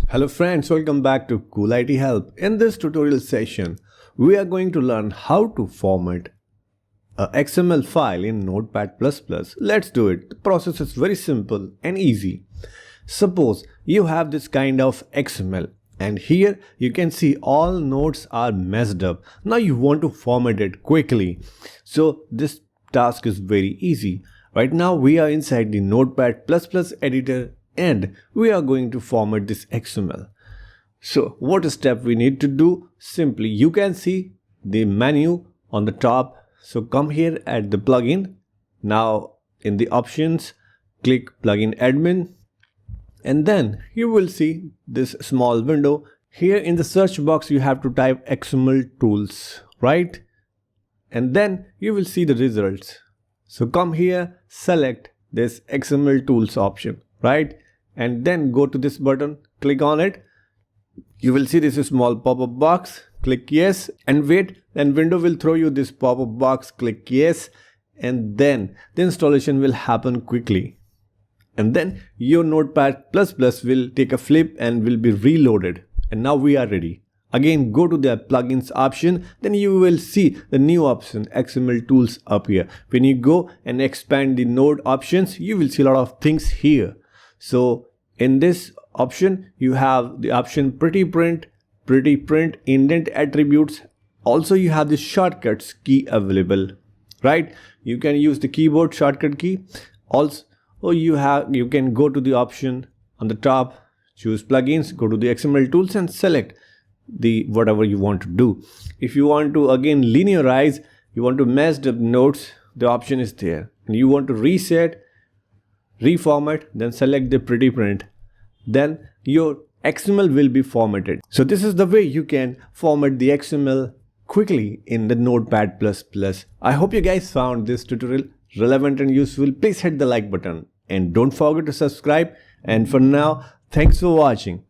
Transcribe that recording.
Hello friends, welcome back to Cool IT Help. In this tutorial session, we are going to learn how to format a XML file in Notepad++. Let's do it. The process is very simple and easy. Suppose you have this kind of XML and here you can see all nodes are messed up. Now you want to format it quickly. So this task is very easy. Right now we are inside the Notepad++ editor and we are going to format this XML. So what step we need to do? Simply you can see the menu on the top. So come here at the plugin. Now in the options, click plugin admin, and then you will see this small window. Here in the search box you have to type XML Tools, right? And then you will see the results. So come here, select this XML Tools option, right? And then go to this button, click on it. You will see this small pop-up box, click yes and wait, then window will throw you this pop-up box, click yes, and then the installation will happen quickly. And then your Notepad++ will take a flip and will be reloaded. And now we are ready. Again, go to the plugins option, then you will see the new option XML Tools up here. When you go and expand the node options, you will see a lot of things here. So in this option, you have the option pretty print, indent attributes. Also, you have the shortcuts key available, right? You can use the keyboard shortcut key. Also, you can go to the option on the top, choose plugins, go to the XML Tools and select the whatever you want to do. If you want to again linearize, you want to mess up nodes, the option is there. And you want to reset, reformat, then select the pretty print, then your XML will be formatted. So this is the way you can format the XML quickly in the Notepad++. I hope you guys found this tutorial relevant and useful. Please hit the like button and don't forget to subscribe. And for now, thanks for watching.